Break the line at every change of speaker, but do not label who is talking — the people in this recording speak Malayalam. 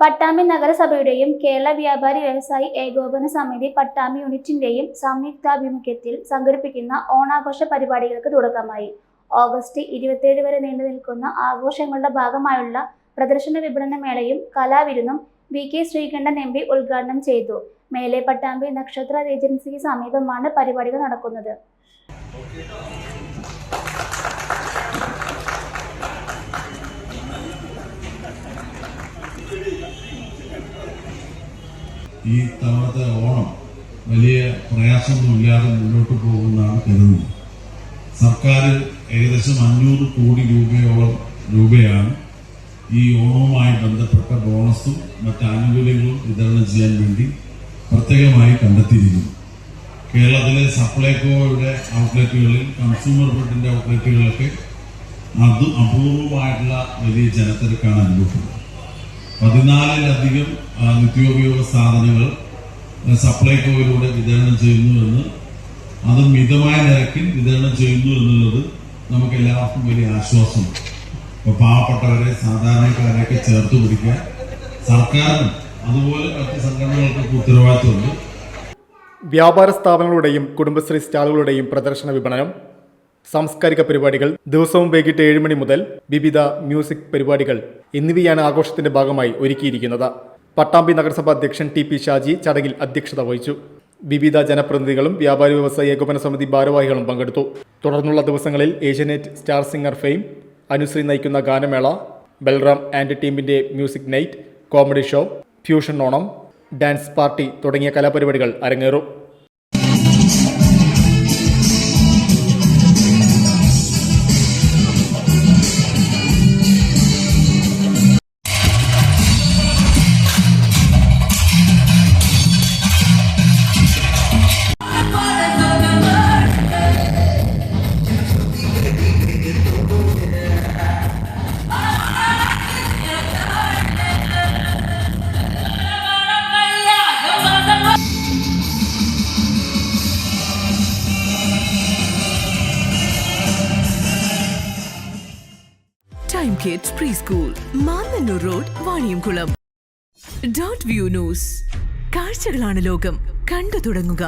പട്ടാമ്പി നഗരസഭയുടെയും കേരള വ്യാപാരി വ്യവസായി ഏകോപന സമിതി പട്ടാമ്പി യൂണിറ്റിന്റെയും സംയുക്താഭിമുഖ്യത്തിൽ സംഘടിപ്പിക്കുന്ന ഓണാഘോഷ പരിപാടികൾക്ക് തുടക്കമായി. ഓഗസ്റ്റ് 27 വരെ നീണ്ടു നിൽക്കുന്ന ആഘോഷങ്ങളുടെ ഭാഗമായുള്ള പ്രദർശന വിപണന മേളയും കലാവിരുന്നും VK ശ്രീകണ്ഠൻ MP ഉദ്ഘാടനം ചെയ്തു. മേലെ പട്ടാമ്പി നക്ഷത്ര ഏജൻസിക്ക് സമീപമാണ് പരിപാടികൾ നടക്കുന്നത്.
ഈ തവണത്തെ ഓണം വലിയ പ്രയാസമൊന്നുമില്ലാതെ മുന്നോട്ട് പോകുമെന്നാണ് കരുതുന്നത്. സർക്കാർ ഏകദേശം 500 കോടി രൂപയാണ് ഈ ഓണവുമായി ബന്ധപ്പെട്ട ബോണസും മറ്റ് ആനുകൂല്യങ്ങളും വിതരണം ചെയ്യാൻ വേണ്ടി പ്രത്യേകമായി കണ്ടെത്തിയിരിക്കുന്നു. കേരളത്തിലെ സപ്ലൈകോയുടെ ഔട്ട്ലെറ്റുകളിൽ, കൺസ്യൂമർ ഫെഡിന്റെ ഔട്ട്ലെറ്റുകളിലൊക്കെ അത് അപൂർവമായിട്ടുള്ള വലിയ ജനത്തിരക്കാണ് അനുഭവപ്പെടുന്നത്. 14ലധികം നിത്യോപയോഗ സാധനങ്ങൾ സപ്ലൈകോയിലൂടെ വിതരണം ചെയ്യുന്നുവെന്ന്, അത് മിതമായ നിരക്കിൽ വിതരണം ചെയ്യുന്നു എന്നുള്ളത് നമുക്ക് എല്ലാവർക്കും വലിയ ആശ്വാസമാണ്. ഇപ്പോൾ പാവപ്പെട്ടവരെ, സാധാരണക്കാരെയൊക്കെ ചേർത്ത് പിടിക്കാൻ സർക്കാരിനും അതുപോലെ മറ്റ് സംഘടനകൾക്കൊക്കെ ഉത്തരവാദിത്തമുണ്ട്.
വ്യാപാര സ്ഥാപനങ്ങളുടെയും കുടുംബശ്രീ സ്റ്റാളുകളുടെയും പ്രദർശന വിപണനം, സാംസ്കാരിക പരിപാടികൾ, ദിവസവും വൈകിട്ട് 7 മണി മുതൽ വിവിധ മ്യൂസിക് പരിപാടികൾ എന്നിവയാണ് ആഘോഷത്തിന്റെ ഭാഗമായി ഒരുക്കിയിരിക്കുന്നത്. പട്ടാമ്പി നഗരസഭാ അധ്യക്ഷൻ TP ഷാജി ചടങ്ങിൽ അധ്യക്ഷത വഹിച്ചു. വിവിധ ജനപ്രതിനിധികളും വ്യാപാരി വ്യവസായി ഏകോപന സമിതി ഭാരവാഹികളും പങ്കെടുത്തു. തുടർന്നുള്ള ദിവസങ്ങളിൽ Asianet star singer fame, Anushree നയിക്കുന്ന ഗാനമേള, ബൽറാം ആൻഡ് ടീമിന്റെ music night, comedy show, fusion Onam, dance party തുടങ്ങിയ കലാപരിപാടികൾ അരങ്ങേറും.
Time Kids Preschool, Mannannur Road, Vaniyamkulam. .view News. കാഴ്ചകളാണ് ലോകം, കണ്ടു തുടങ്ങുക.